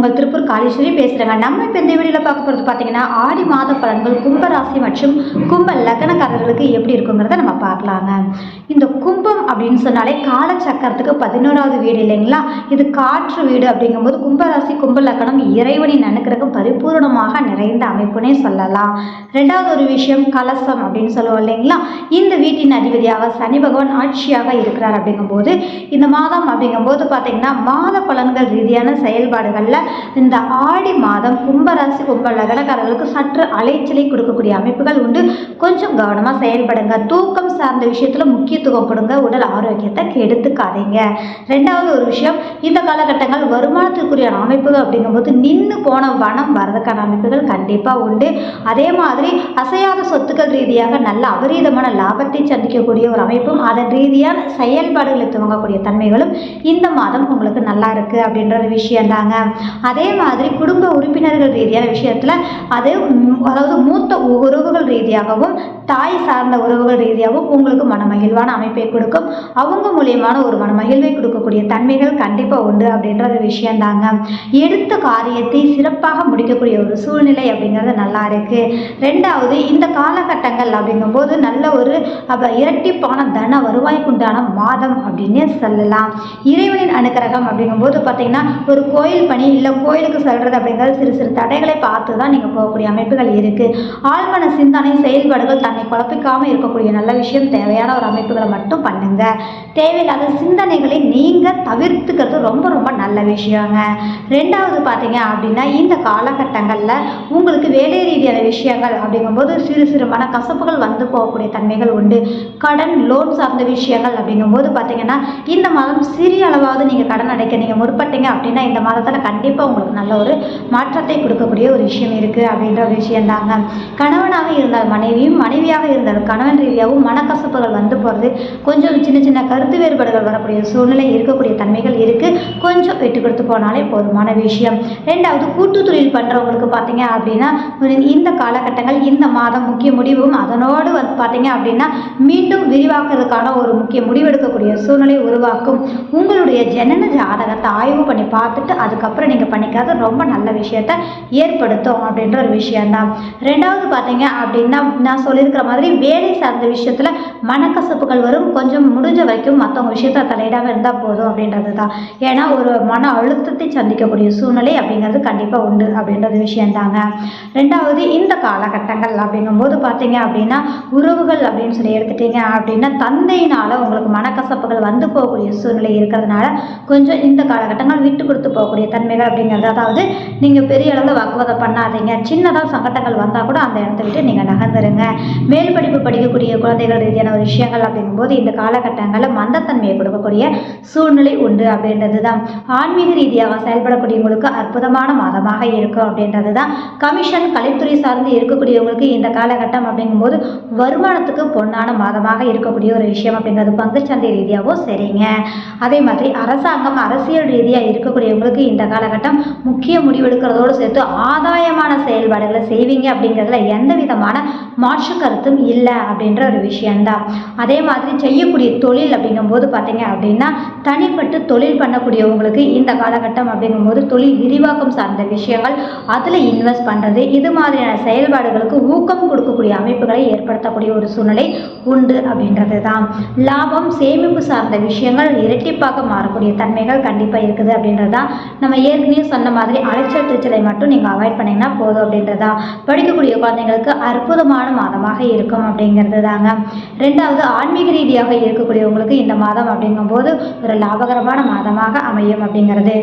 உங்கள் திருப்பூர் காளீஸ்வரி பேசுகிறேங்க. நம்ம இப்போ இந்த வீடியோவில் பார்க்க போகிறது பார்த்தீங்கன்னா ஆடி மாத பலன்கள் கும்பராசி மற்றும் கும்ப லக்னக்காரர்களுக்கு எப்படி இருக்குங்கிறத நம்ம பார்க்கலாங்க. இந்த கும்பம் அப்படின்னு சொன்னாலே காலச்சக்கரத்துக்கு 11வது வீடு இல்லைங்களா? இது காற்று வீடு அப்படிங்கும்போது கும்பராசி கும்ப லக்னம் இறைவனின் அனுக்கிரகம் பரிபூர்ணமாக நிறைந்த அமைப்புனே சொல்லலாம். ரெண்டாவது ஒரு விஷயம் கலசம் அப்படின்னு சொல்லுவோம் இல்லைங்களா? இந்த வீட்டின் அதிபதியாக சனி பகவான் ஆட்சியாக இருக்கிறார். அப்படிங்கும்போது இந்த மாதம் அப்படிங்கும்போது பார்த்தீங்கன்னா மாத பலன்கள் ரீதியான செயல்பாடுகளில் இந்த ஆடி மாதம் கும்பராசி கும்ப லக்னக்காரர்களுக்கு சற்று அலைச்சலை கொடுக்கக்கூடிய அமைப்புகள் உண்டு. கொஞ்சம் கவனமாக செயல்படுங்க. தூக்கம் சார்ந்த விஷயத்தில் முக்கியத்துவம் கொடுங்க. உடல் ஆரோக்கியத்தை கெடுத்துக்காதீங்க. ரெண்டாவது ஒரு விஷயம், இந்த காலகட்டங்கள் வருமானத்திற்குரிய அமைப்புகள் அப்படிங்கும்போது நின்று போன பணம் வரதுக்கான அமைப்புகள் கண்டிப்பாக உண்டு. அதே மாதிரி அசையாத சொத்துக்கள் ரீதியாக நல்ல அபரீதமான லாபத்தை சந்திக்கக்கூடிய ஒரு அமைப்பும் அதன் ரீதியான செயல்பாடுகளை துவங்கக்கூடிய தன்மைகளும் இந்த மாதம் உங்களுக்கு நல்லா இருக்கு அப்படின்ற ஒரு விஷயம் தாங்க. அதே மாதிரி குடும்ப உறுப்பினர்கள் ரீதியான விஷயத்துல அதாவது மூத்த உறவுகள் ரீதியாகவும் தாய் சார்ந்த உறவுகள் ரீதியாகவும் உங்களுக்கு மனமகிழ்வான அமைப்பை கொடுக்கும். அவங்க மூலியமான ஒரு மனமகிழ்வை கொடுக்கக்கூடிய தன்மைகள் கண்டிப்பா உண்டு அப்படின்ற ஒரு விஷயம் தாங்க. எடுத்த காரியத்தை சிறப்பாக முடிக்கக்கூடிய ஒரு சூழ்நிலை அப்படிங்கிறது நல்லா இருக்கு. ரெண்டாவது, இந்த காலகட்டங்கள் அப்படிங்கும்போது நல்ல ஒரு இரட்டிப்பான தன வருவாய்க்குண்டான மாதம் அப்படின்னு சொல்லலாம். இறைவனின் அனுக்கிரகம் அப்படிங்கும்போது பார்த்தீங்கன்னா ஒரு கோயில் பணி இல்லை கோயிலுக்கு செல்றது அப்படிங்கிறது சிறு சிறு தடைகளை பார்த்து தான் நீங்கள் போகக்கூடிய அமைப்புகள் இருக்குது. ஆழ்மன சிந்தனை செயல்பாடுகள் தன்னை குழப்பிக்காமல் இருக்கக்கூடிய நல்ல விஷயம். தேவையான ஒரு அமைப்புகளை மட்டும் பண்ணுங்க. தேவையில்லாத சிந்தனைகளை நீங்கள் தவிர்த்துக்கிறது ரொம்ப ரொம்ப நல்ல விஷயங்க. ரெண்டாவது பார்த்தீங்க அப்படின்னா இந்த காலகட்டங்களில் உங்களுக்கு வேலை ரீதியான விஷயங்கள் அப்படிங்கும்போது சிறு சிறு மன கசப்புகள் வந்து போகக்கூடிய தன்மைகள் உண்டு. கடன் லோன் சார்ந்த விஷயங்கள் அப்படிங்கும்போது பார்த்தீங்கன்னா இந்த மாதம் சிறிய அளவாவது நீங்கள் கடன் அடைக்க நீங்கள் முற்பட்டீங்க அப்படின்னா இந்த மாதத்தில் கண்டிப்பாக உங்களுக்கு நல்ல ஒரு மாற்றத்தை கொடுக்கக்கூடிய ஒரு விஷயம் இருக்குது அப்படின்ற ஒரு விஷயம் தாங்க. கணவனாக இருந்தால் மனைவியும் மனைவியாக இருந்தால் கணவன் ரீதியாகவும் மனக்கசப்புகள் வந்து போகிறது. கொஞ்சம் சின்ன சின்ன கருத்து வேறுபாடுகள் வரக்கூடிய சூழ்நிலை இருக்கக்கூடிய தன்மைகள் இருக்குது. கொஞ்சம் விட்டு கொடுத்து போனாலே போதுமான விஷயம். ரெண்டாவது, கூட்டு தொழில் பண்ணுறவங்களுக்கு பார்த்தீங்க அப்படின்னா இந்த காலகட்டங்கள் இந்த மாதம் முக்கிய முடிவும் அதனோடு வந்து பார்த்தீங்க அப்படின்னா மீண்டும் விரிவாக்குறதுக்கான ஒரு முக்கிய முடிவெடுக்கக்கூடிய சூழ்நிலை உருவாக்கும். உங்களுடைய ஜனன ஜாதகத்தை ஆய்வு பண்ணி பார்த்துட்டு அதுக்கப்புறம் நீங்கள் பண்ணிக்காத ரொம்ப நல்ல விஷயத்தை ஏற்படுத்தும் அப்படின்ற ஒரு விஷயம்தான். ரெண்டாவது பார்த்தீங்க அப்படின்னா நான் சொல்லியிருக்கிற மாதிரி வேலை சார்ந்த விஷயத்தில் மனக்கசப்புகள் வரும். கொஞ்சம் முடிஞ்ச வரைக்கும் மற்றவங்க விஷயத்தை தலையிடாமல் இருந்தால் போதும் அப்படின்றது தான். ஏன்னா ஒரு மன அழுத்தத்தை சந்திக்கக்கூடிய சூழ்நிலை அப்படிங்கிறது கண்டிப்பாக உண்டு அப்படின்றது விஷயம்தாங்க. ரெண்டாவது, இந்த காலகட்டங்கள் அப்படிங்கும்போது பார்த்தீங்க அப்படின்னா உறவுகள் அப்படின்னு சொல்லி எடுத்துட்டீங்க அப்படின்னா தந்தையினால் உங்களுக்கு மனக்கசப்புகள் வந்து போகக்கூடிய சூழ்நிலை இருக்கிறதுனால கொஞ்சம் இந்த காலகட்டங்கள் விட்டு கொடுத்து போகக்கூடிய தன்மைகள் அப்படிங்கிறது. அதாவது நீங்கள் பெரிய அளவில் வாக்குவாதம் பண்ணாதீங்க. சின்னதாக சங்கடங்கள் வந்தால் கூட அந்த இடத்த விட்டு நீங்கள் நகர்ந்துருங்க. மேல் படிப்பு படிக்கக்கூடிய குழந்தைகள் ரீதியான ஒரு விஷயங்கள் அப்படிங்கும்போது இந்த காலகட்டங்களில் மந்தத்தன்மையை கொடுக்கக்கூடிய சூழ்நிலை உண்டு அப்படின்றது தான். ஆன்மீக ரீதியாக செயல்படக்கூடியவங்களுக்கு அற்புதமான மாதமாக இருக்கும் அப்படின்றது தான். கமிஷன் கலைத்துறை சார்ந்து இருக்கக்கூடியவங்களுக்கு இந்த காலகட்டம் அப்படிங்கும்போது வருமானத்துக்கு பொன்னான மாதமாக இருக்கக்கூடிய ஒரு விஷயம் அப்படிங்கிறது பங்குச்சந்தை ரீதியாகவும் சரிங்க. அதே மாதிரி அரசாங்கம் அரசியல் ரீதியாக இருக்கக்கூடியவங்களுக்கு இந்த காலகட்டம் முக்கிய முடிவெடுக்கிறதோடு சேர்த்து ஆதாயமான செயல்பாடுகளை செய்வீங்க அப்படிங்கிறதுல எந்த விதமான மாற்று கருத்தும் இல்லை அப்படின்ற ஒரு விஷயம்தான். அதே மாதிரி செய்யக்கூடிய தொழில் அப்படிங்கும்போது பார்த்தீங்க அப்படின்னா தனிப்பட்டு தொழில் பண்ணக்கூடியவங்களுக்கு இந்த காலகட்டம் அப்படிங்கும்போது தொழில் விரிவாக்கம் சார்ந்த விஷயங்கள் அதில் இன்வெஸ்ட் பண்ணுறது இது மாதிரியான செயல்பாடுகளுக்கு ஊக்கம் கொடுக்கக்கூடிய அமைப்புகளை ஏற்படுத்தக்கூடிய ஒரு சூழ்நிலை உண்டு அப்படின்றது தான். லாபம் சேமிப்பு சார்ந்த விஷயங்கள் இரட்டிப்பாக மாறக்கூடிய தன்மைகள் கண்டிப்பாக இருக்குது அப்படின்றது தான். நம்ம ஏற்கனவே சொன்ன மாதிரி அலைச்சல் திருச்சலை மட்டும் நீங்கள் அவாய்ட் பண்ணிங்கன்னா போதும் அப்படின்றது தான். படிக்கக்கூடிய குழந்தைங்களுக்கு அற்புதமான மாதமாக இருக்கும் அப்படிங்கிறது தாங்க. ரெண்டாவது, ஆன்மீக ரீதியாக இருக்கக்கூடியவங்களுக்கு இந்த மாதம் அப்படிங்கும்போது ஒரு லாபகரமான மாதமாக அமையும் அப்படிங்கிறது.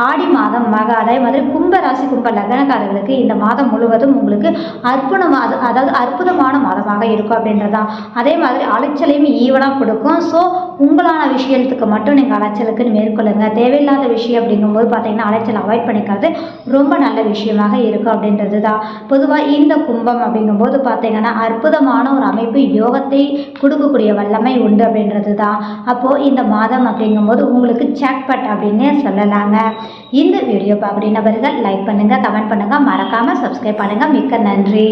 ஆடி மாதம் அதே மாதிரி கும்பராசி கும்ப லக்னக்காரர்களுக்கு இந்த மாதம் முழுவதும் உங்களுக்கு அற்புதமான மாதமாக இருக்கும் அப்படின்றதான். அதே மாதிரி அலைச்சலையும் ஈவனாக கொடுக்கும். ஸோ உங்களான விஷயத்துக்கு மட்டும் நீங்கள் அலைச்சலுக்குன்னு மேற்கொள்ளுங்க. தேவையில்லாத விஷயம் அப்படிங்கும்போது பார்த்தீங்கன்னா அலைச்சல் அவாய்ட் பண்ணிக்கிறது ரொம்ப நல்ல விஷயமாக இருக்கும் அப்படின்றது தான். பொதுவாக இந்த கும்பம் அப்படிங்கும்போது பார்த்தீங்கன்னா அற்புதமான ஒரு அமைப்பு யோகத்தை கொடுக்கக்கூடிய வல்லமை உண்டு அப்படின்றது தான். அப்போது இந்த மாதம் அப்படிங்கும்போது உங்களுக்கு ஜாக்பாட் அப்படின்னு சொல்லலாங்க. இந்த வீடியோ பார்க்குற நபர்கள் லைக் பண்ணுங்கள், கமெண்ட் பண்ணுங்கள், மறக்காமல் சப்ஸ்கிரைப் பண்ணுங்கள். மிக்க நன்றி.